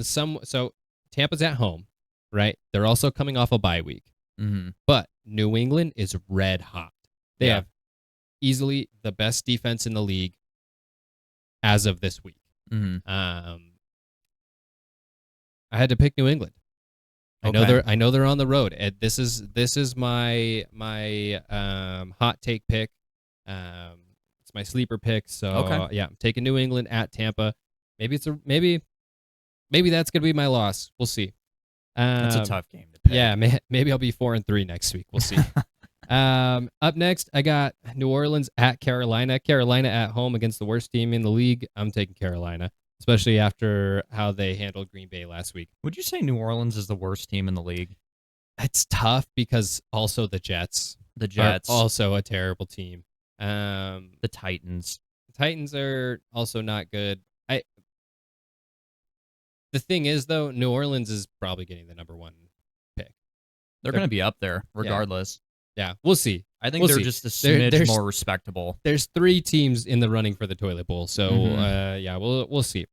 so Tampa's at home, right? They're also coming off a bye week. Mm-hmm. But New England is red hot. They have easily the best defense in the league as of this week. Mm-hmm. I had to pick New England. I know they're on the road. This is my hot take pick. It's my sleeper pick. So I'm taking New England at Tampa. Maybe that's gonna be my loss. We'll see. That's a tough game to pick. Yeah, maybe I'll be 4-3 next week. We'll see. Up next, I got New Orleans at Carolina. Carolina at home against the worst team in the league. I'm taking Carolina, especially after how they handled Green Bay last week. Would you say New Orleans is the worst team in the league? It's tough because also the Jets are also a terrible team. The Titans. The Titans are also not good. The thing is, though, New Orleans is probably getting the number 1 pick. They're going to be up there regardless. Yeah, we'll see. I think they're just a smidge more respectable. There's 3 teams in the running for the toilet bowl, so we'll see.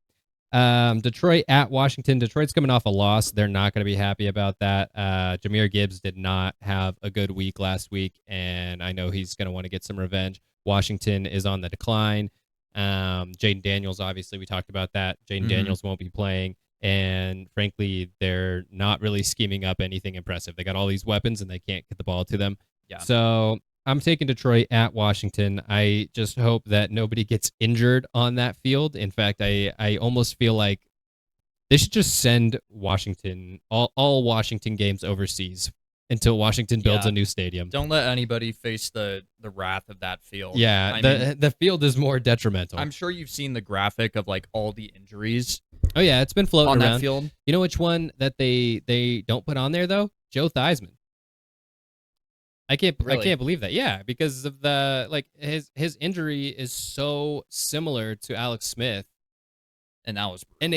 Detroit at Washington. Detroit's coming off a loss. They're not going to be happy about that. Jahmyr Gibbs did not have a good week last week, and I know he's going to want to get some revenge. Washington is on the decline. Jaden Daniels, obviously, we talked about that. Jaden Daniels won't be playing. and frankly, they're not really scheming up anything impressive. They got all these weapons, and they can't get the ball to them. Yeah. So I'm taking Detroit at Washington. I just hope that nobody gets injured on that field. In fact, I almost feel like they should just send Washington, all Washington games overseas until Washington builds a new stadium. Don't let anybody face the wrath of that field. Yeah, the field is more detrimental. I'm sure you've seen the graphic of like all the injuries. Oh yeah, it's been floating on around. That field. You know which one that they don't put on there though? Joe Theismann. I can't believe that. Yeah, because of the like his injury is so similar to Alex Smith, and that was brutal. And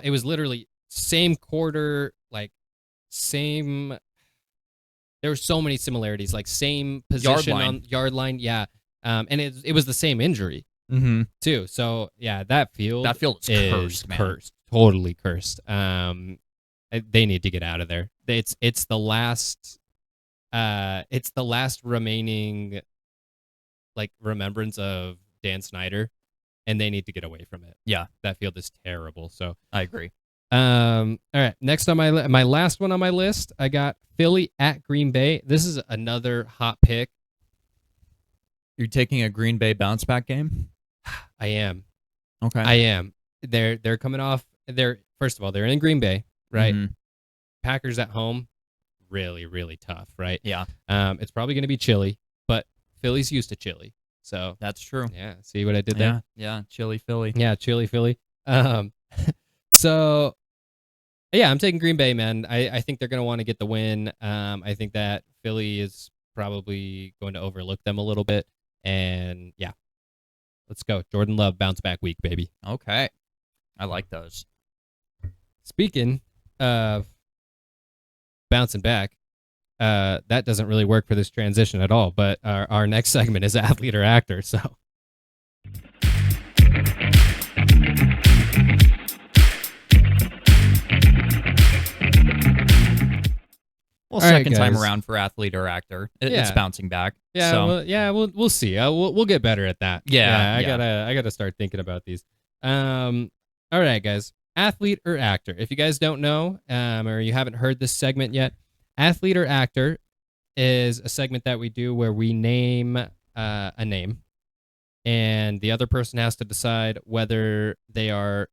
it was literally same quarter, like same. There were so many similarities, like same position on yard line. Yeah, and it was the same injury too. So yeah, that field is cursed, man. Cursed, totally cursed. They need to get out of there. It's the last remaining like remembrance of Dan Snyder, and they need to get away from it. Yeah, that field is terrible. So I agree. All right, next on my last one on my list, I got Philly at Green Bay. This is another hot pick. You're taking a Green Bay bounce back game? I am. Okay. I am. They're coming off. First of all, they're in Green Bay, right? Mm-hmm. Packers at home, really, really tough, right? Yeah. It's probably going to be chilly, but Philly's used to chilly, so that's true. Yeah. See what I did there? Yeah. Chilly Philly. Yeah, chilly Philly. So. Yeah, I'm taking Green Bay, man. I think they're going to want to get the win. I think that Philly is probably going to overlook them a little bit. And yeah, let's go. Jordan Love, bounce back week, baby. Okay. I like those. Speaking of bouncing back, that doesn't really work for this transition at all. But our next segment is athlete or actor. So. Well, second time around for athlete or actor, it's bouncing back. Yeah, so. We'll see. We'll get better at that. Yeah, I gotta start thinking about these. All right, guys, athlete or actor. If you guys don't know, or you haven't heard this segment yet, athlete or actor is a segment that we do where we name a name, and the other person has to decide whether they are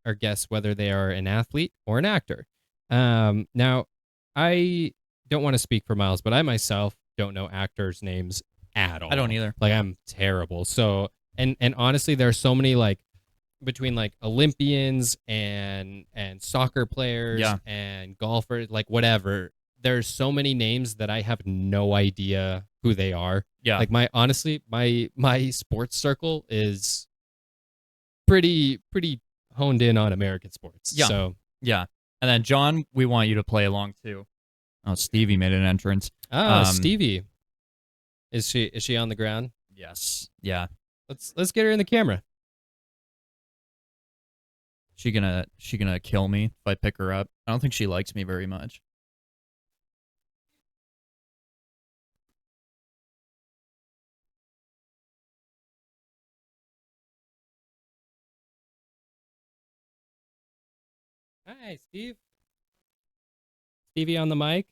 or guess whether they are an athlete or an actor. Now, I don't want to speak for Miles, but I myself don't know actors' names at all. I don't either. Like, I'm terrible. So, and honestly, there are so many, like, between like Olympians and soccer players and golfers, like whatever. There's so many names that I have no idea who they are. Yeah. Like my sports circle is pretty honed in on American sports. Yeah. So yeah. And then John, we want you to play along too. Oh, Stevie made an entrance. Stevie. Is she on the ground? Yes. Yeah. Let's get her in the camera. She gonna kill me if I pick her up. I don't think she likes me very much. Hi, Steve. Stevie on the mic.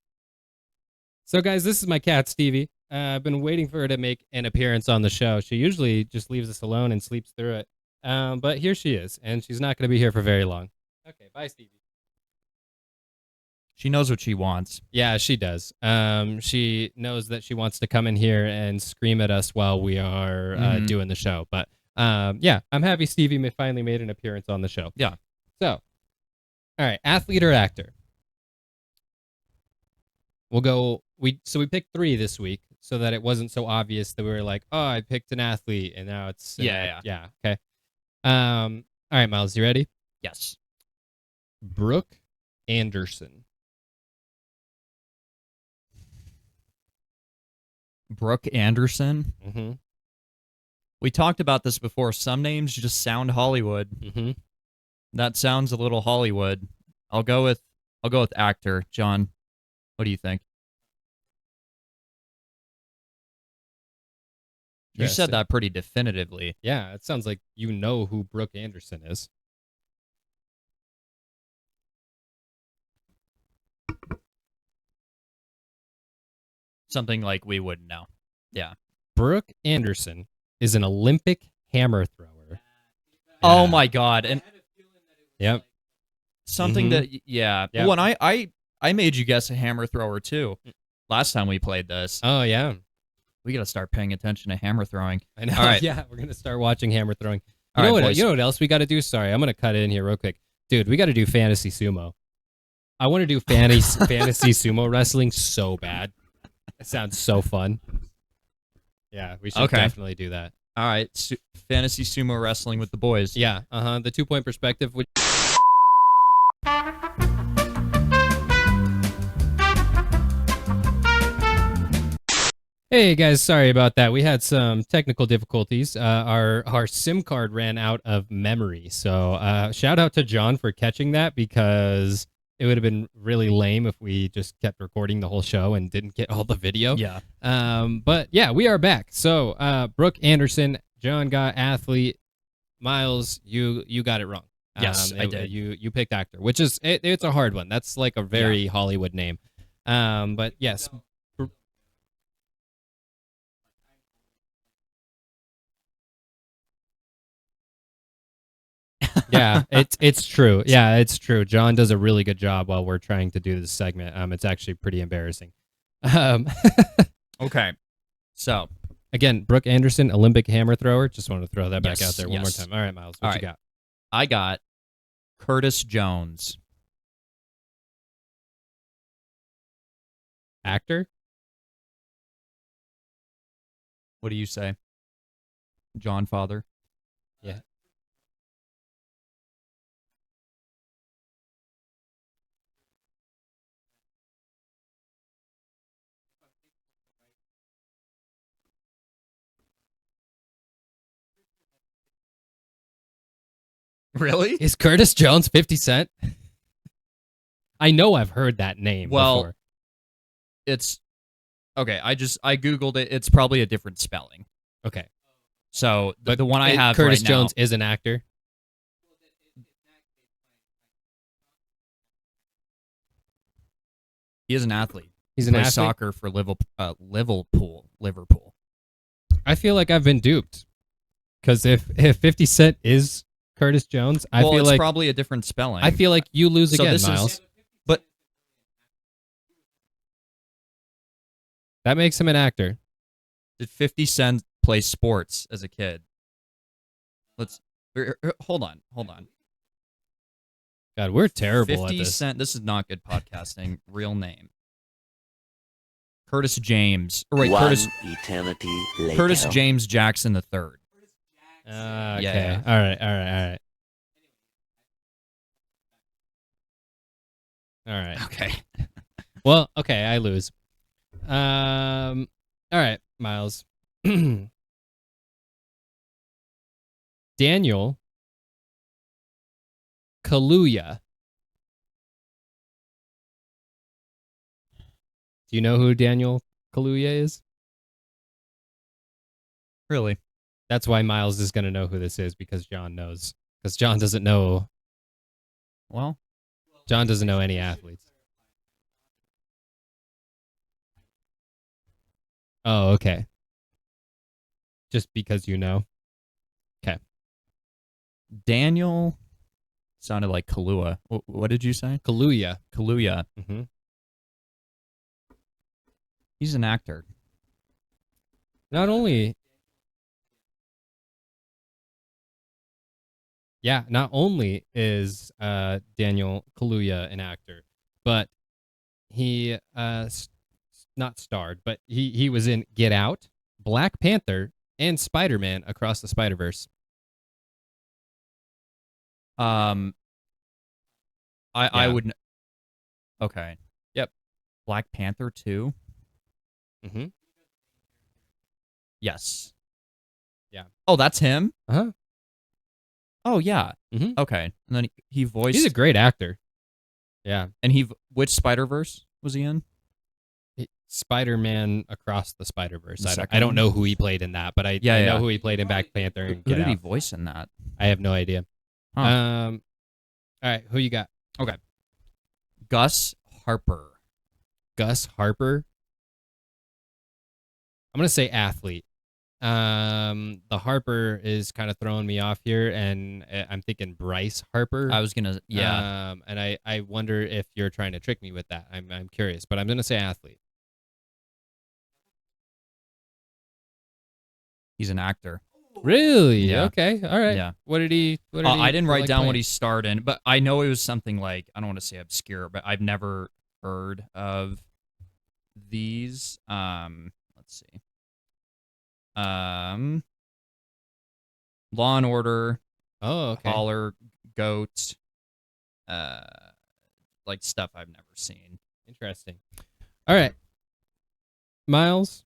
So, guys, this is my cat, Stevie. I've been waiting for her to make an appearance on the show. She usually just leaves us alone and sleeps through it. But here she is, and she's not going to be here for very long. Okay, bye, Stevie. She knows what she wants. Yeah, she does. She knows that she wants to come in here and scream at us while we are doing the show. But yeah, I'm happy Stevie finally made an appearance on the show. Yeah. So, all right, athlete or actor? We'll go. We picked 3 this week so that it wasn't so obvious that we were like, oh, I picked an athlete, and now it's yeah. Okay. All right, Miles, you ready? Yes. Brooke Anderson. Brooke Anderson. Mm-hmm. We talked about this before. Some names just sound Hollywood. Mm-hmm. That sounds a little Hollywood. I'll go with actor. John, what do you think? You said that pretty definitively. Yeah, it sounds like you know who Brooke Anderson is. something like we wouldn't know. Yeah. Brooke Anderson is an Olympic hammer thrower. Oh Yeah. my God. And Yep. something that, yeah. Yep. Well, and I made you guess a hammer thrower too last time we played this. Oh, yeah. We got to start paying attention to hammer throwing. I know. All right. Yeah, we're going to start watching hammer throwing. All right, You boys. know what else we got to do? Sorry, I'm going to cut it in here real quick. Dude, we got to do fantasy sumo. I want to do fantasy sumo wrestling so bad. It sounds so fun. Yeah, we should definitely do that. All right. Fantasy sumo wrestling with the boys. Yeah, the 2-point perspective. Hey guys, sorry about that. We had some technical difficulties. Our SIM card ran out of memory. So shout out to John for catching that, because it would have been really lame if we just kept recording the whole show and didn't get all the video. Yeah. But yeah, we are back. So Brooke Anderson, John got athlete. Miles, you got it wrong. Yes, I did. You picked actor, which is it's a hard one. That's like a very Hollywood name. But yes. Yeah, it's true. Yeah, it's true. John does a really good job while we're trying to do this segment. It's actually pretty embarrassing. Okay. So again, Brooke Anderson, Olympic hammer thrower. Just want to throw that back Yes, out there one more time. All right, Miles, what you got? I got Curtis Jones. Actor? What do you say? John Father? Yeah. Really? Is Curtis Jones 50 Cent? I know I've heard that name before. It's okay. I Googled it. It's probably a different spelling. Okay. So the one I have Curtis right Jones now, is an actor. he is an athlete. He's He an plays athlete. soccer for Liverpool. I feel like I've been duped. Because if 50 Cent is Curtis Jones, I feel it's like probably a different spelling. I feel like you lose So again, this is- Miles. but That makes him an actor. did 50 Cent play sports as a kid? Hold on. God, we're terrible 50 at this. Cent. This is not good podcasting. Real name. Curtis James. Or wait, eternity later. Curtis James Jackson III. Okay. Yeah. All right. All right. Okay. Well, okay, I lose. All right, Miles. Daniel Kaluuya. Do you know who Daniel Kaluuya is? Really? That's why Miles is going to know who this is, because John knows. Because John doesn't know. Well, John doesn't know any athletes. Oh, okay. Just because you know. Okay. Daniel sounded like Kahlua. What did you say? Kaluuya. Kaluuya. Mm-hmm. He's an actor. Not only is Daniel Kaluuya an actor, but he not starred, but he was in Get Out, Black Panther, and Spider-Man Across the Spider-Verse. I would. Okay. Yep. Black Panther 2. Mm-hmm. Yes. Yeah. Oh, that's him? Uh-huh. Oh, yeah. Mm-hmm. Okay. And then he voiced... He's a great actor. Yeah. And which Spider-Verse was he in? Spider-Man Across the Spider-Verse. The I don't know who he played in that, but I know who he played in Black Panther and Who Get did Out. he voice in that? I have no idea. Huh. All right, who you got? Okay. Gus Harper. Gus Harper? I'm gonna say athlete. The Harper is kind of throwing me off here, and I'm thinking Bryce Harper. I was gonna, yeah. And I wonder if you're trying to trick me with that. I'm curious, but I'm gonna say athlete. He's an actor. Really? Yeah. Okay. All right. Yeah. What did he? I didn't write down playing? what he starred in, but I know it was something like, I don't want to say obscure, but I've never heard of these. Let's see. Law and Order, Oh, okay. Collar, Goat, like stuff I've never seen. Interesting. All right. Miles.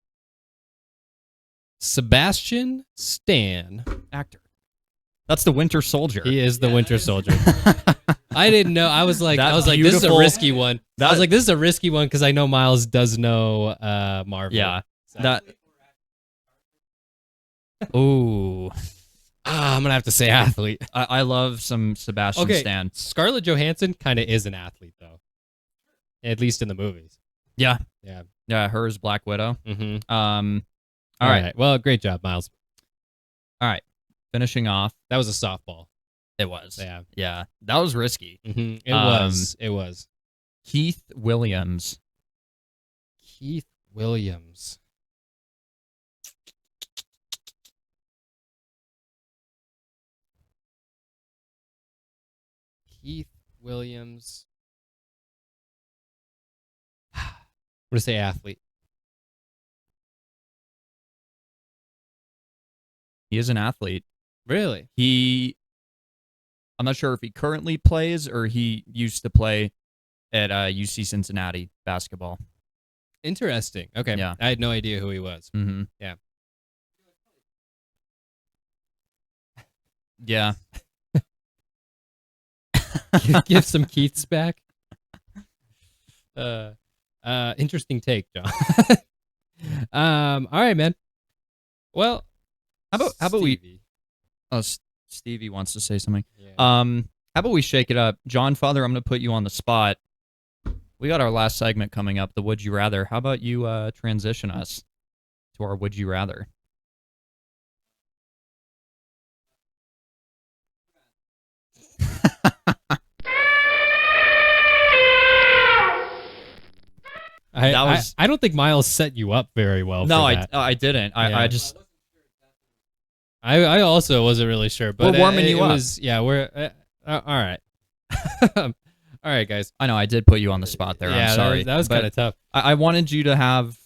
Sebastian Stan. Actor. That's the Winter Soldier. He is the Winter Soldier. I didn't know. I was like, That's this is a beautiful. risky one. I was like, this is a risky one because I know Miles does know Marvel. Yeah. So. That. Ooh. I'm gonna have to say athlete. I love some Sebastian Stan. Scarlett Johansson kind of is an athlete though, at least in the movies. Yeah. Yeah. Yeah. Her is Black Widow. Mm-hmm. All right. Well, great job, Miles. All right. Finishing off. That was a softball. It was. Yeah. Yeah. That was risky. Mm-hmm. It was. Keith Williams. Keith Williams. Keith Williams. I'm going to say athlete. He is an athlete. Really? I'm not sure if he currently plays or he used to play at UC Cincinnati basketball. Interesting. Okay. Yeah. I had no idea who he was. Mm-hmm. Yeah. Yeah. Give some Keiths back. Interesting take, John. All right, man. Well, how about we? Stevie. Oh, Stevie wants to say something. Yeah. How about we shake it up, John Father? I'm going to put you on the spot. We got our last segment coming up, the Would You Rather. How about you transition us to our Would You Rather? I don't think Miles set you up very well. No, for that. I didn't. I just. I also wasn't really sure, but we're warming you up. We're all right. All right, guys. I know I did put you on the spot there. Yeah, I'm sorry. That was kind of tough. I wanted you to have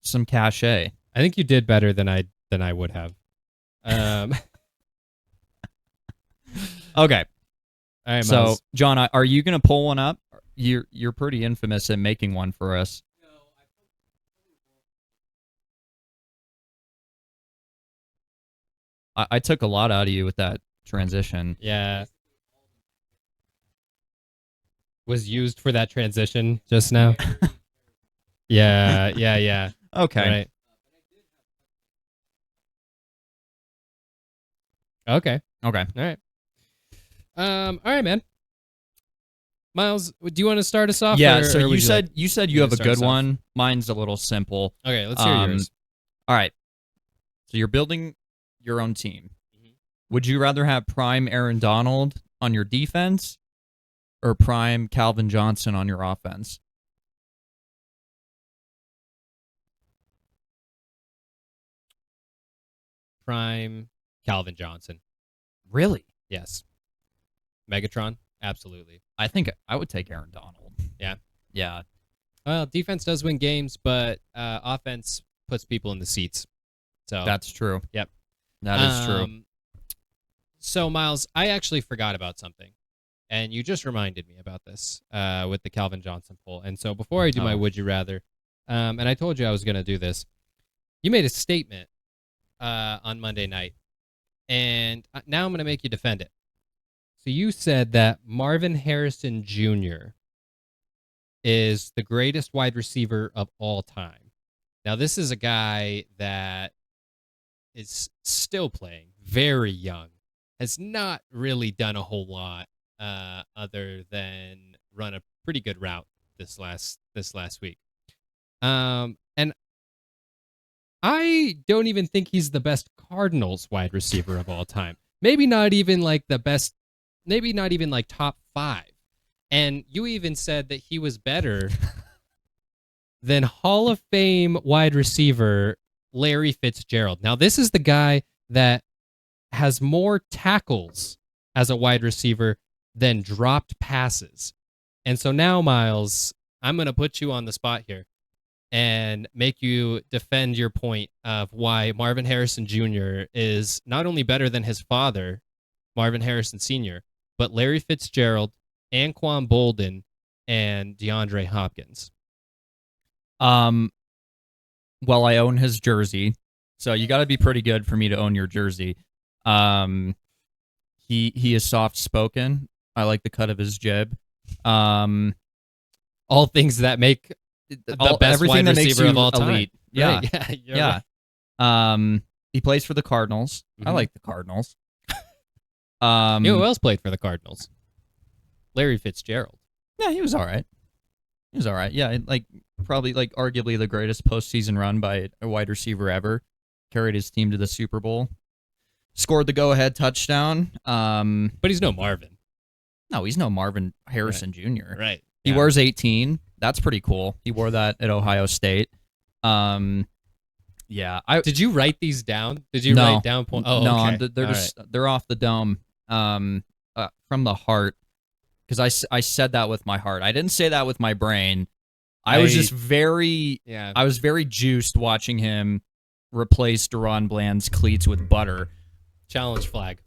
some cachet. I think you did better than I would have. Okay. All right, so, Miles. John, are you going to pull one up? You're pretty infamous at making one for us. I took a lot out of you with that transition. Yeah. Was used for that transition just now. Yeah. Okay. Right. Okay. All right. All right, man. Miles, do you want to start us off? Yeah. Or So would you said you have a start good us off? one. Mine's a little simple. Okay, let's hear yours. All right. So you're building your own team. Mm-hmm. Would you rather have prime Aaron Donald on your defense or prime Calvin Johnson on your offense? Prime Calvin Johnson. Really? Yes. Megatron? Absolutely. I think I would take Aaron Donald. Yeah. Yeah. Well, defense does win games, but offense puts people in the seats. So That's true. Yep. That is true. So, Miles, I actually forgot about something, and you just reminded me about this with the Calvin Johnson poll. And so before I do my Would You Rather, and I told you I was going to do this, you made a statement on Monday night, and now I'm going to make you defend it. So you said that Marvin Harrison Jr. is the greatest wide receiver of all time. Now, this is a guy that is still playing, very young, has not really done a whole lot other than run a pretty good route this last week. And I don't even think he's the best Cardinals wide receiver of all time. Maybe not even like the best, maybe not even like top 5. And you even said that he was better than Hall of Fame wide receiver Larry Fitzgerald. Now, this is the guy that has more tackles as a wide receiver than dropped passes. And so now, Miles, I'm going to put you on the spot here and make you defend your point of why Marvin Harrison Jr. is not only better than his father, Marvin Harrison Sr., but Larry Fitzgerald, Anquan Bolden, and DeAndre Hopkins. Well, I own his jersey, so you got to be pretty good for me to own your jersey. He is soft spoken. I like the cut of his jib. All things that make the best everything wide that makes receiver you of all time. elite. Yeah, Right, yeah, right. He plays for the Cardinals. I Mhm. like the Cardinals. You know who else played for the Cardinals? Larry Fitzgerald. Yeah, he was all right. He was all right. Yeah, probably arguably the greatest postseason run by a wide receiver ever. Carried his team to the Super Bowl. Scored the go-ahead touchdown. But he's no Marvin. No, he's no Marvin Harrison Jr. Right. He wears 18. That's pretty cool. He wore that at Ohio State. Yeah. Did you write these down? Did you No. write down point? Oh, no, okay. they're just they're off the dome. From the heart. Because I said that with my heart. I didn't say that with my brain. I was just very juiced watching him replace Deron Bland's cleats with butter. Challenge flag.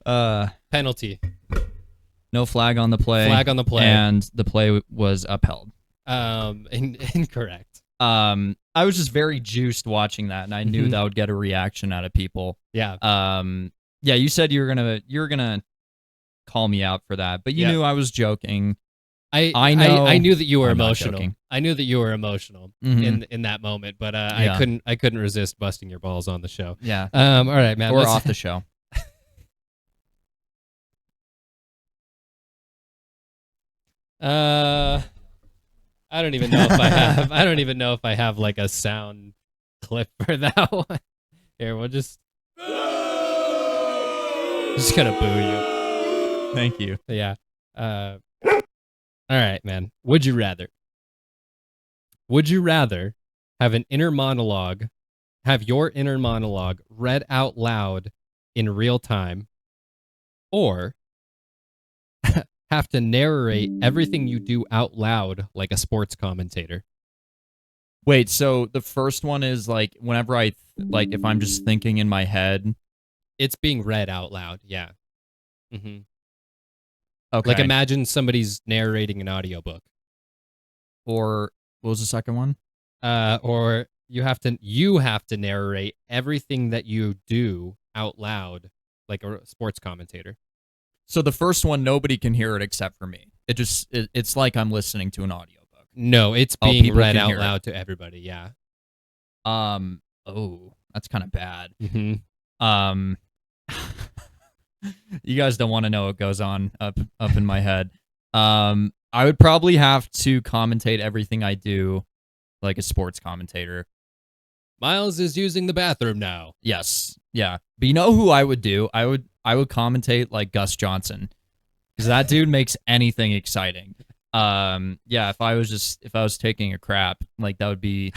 Penalty. No flag on the play. Flag on the play. And the play was upheld. Incorrect. I was just very juiced watching that, and I knew that would get a reaction out of people. Yeah. Yeah, you said you were gonna call me out for that, but you knew I was joking. I know. I knew that you were I'm not emotional. joking. I knew that you were emotional in that moment, but Yeah. I couldn't resist busting your balls on the show. Yeah. All right, man. Or off the show. I don't even know if I have. I don't even know if I have like a sound clip for that one. Here, we'll just gonna boo you. Thank you. Yeah. All right, man. Would you rather? Would you rather have an inner monologue, have your inner monologue read out loud in real time, or have to narrate everything you do out loud like a sports commentator? Wait, so the first one is like whenever if I'm just thinking in my head, It's being read out loud. Yeah. Mm-hmm. okay. Like imagine somebody's narrating an audiobook. Or what was the second one? Or you have to narrate everything that you do out loud like a sports commentator. So the first one, nobody can hear it except for me. It's like I'm listening to an audiobook. No, it's being people read can out hear it. loud to everybody. Yeah. Oh, that's kind of bad. Mm-hmm. You guys don't want to know what goes on up in my head. I would probably have to commentate everything I do like a sports commentator. Miles is using the bathroom now. Yes. Yeah. But you know who I would do? I would commentate like Gus Johnson. Because that dude makes anything exciting. Yeah, if I was taking a crap, like that'd be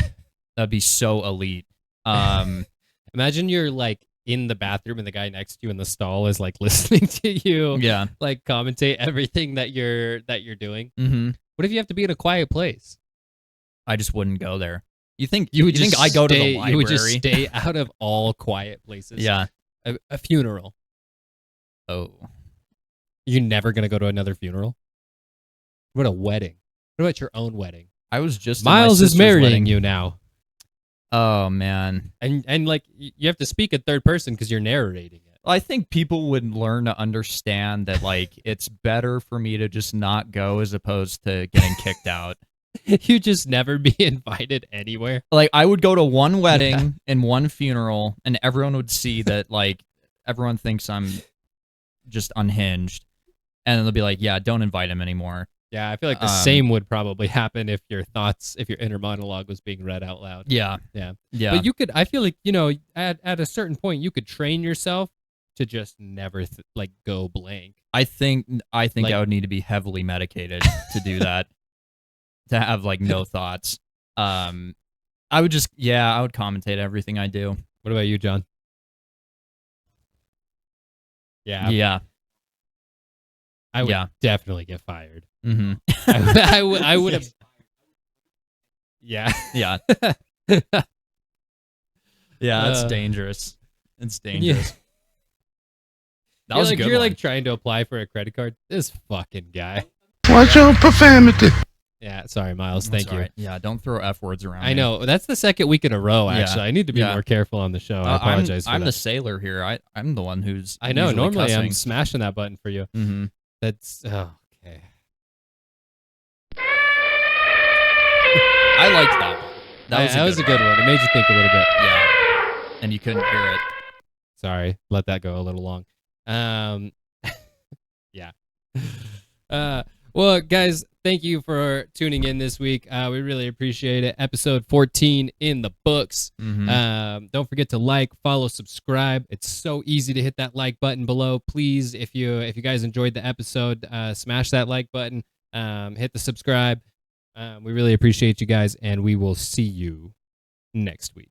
so elite. Imagine you're like in the bathroom and the guy next to you in the stall is like listening to you Yeah. like commentate everything that you're doing. Mm-hmm. What if you have to be in a quiet place? I just wouldn't go there. You think You would think just I go to the stay- library? You would just stay out of all quiet places. Yeah. A funeral. Oh. You're never gonna go to another funeral? What about a wedding? What about your own wedding? I was just at my Miles is sister's marrying wedding. you now. Oh man. And like you have to speak in third person because you're narrating it. I think people would learn to understand that like it's better for me to just not go as opposed to getting kicked out. You just never be invited anywhere. Like I would go to one wedding and one funeral and everyone would see that like everyone thinks I'm just unhinged. And then they'll be like, yeah, don't invite him anymore. Yeah, I feel like the same would probably happen if your inner monologue was being read out loud. Yeah. Yeah. Yeah. But you could, I feel like, at a certain point, you could train yourself to just never go blank. I think Like- I would need to be heavily medicated to do that. To have like no thoughts. I would commentate everything I do. What about you, John? Yeah. Yeah. I would definitely get fired. Mm-hmm. I would have. Yeah. Yeah. Yeah, it's dangerous. It's dangerous. That was a good You're one. like trying to apply for a credit card. This fucking guy. Watch your profanity. Yeah, sorry, Miles. That's Thank you. all right. Yeah, don't throw F words around. I know. That's the second week in a row, Yeah. actually. I need to be Yeah. more careful on the show. I apologize for I'm that. the sailor here. I'm the one who's. I know. usually Normally, I'm cussing. smashing that button for you. Mm-hmm. That's okay. I liked that one. That was a good one. It made you think a little bit. Yeah. And you couldn't hear it. Sorry, let that go a little long. Yeah. Well, guys, thank you for tuning in this week. We really appreciate it. Episode 14 in the books. Mm-hmm. Don't forget to like, follow, subscribe. It's so easy to hit that like button below. Please, if you guys enjoyed the episode, smash that like button. Hit the subscribe. We really appreciate you guys, and we will see you next week.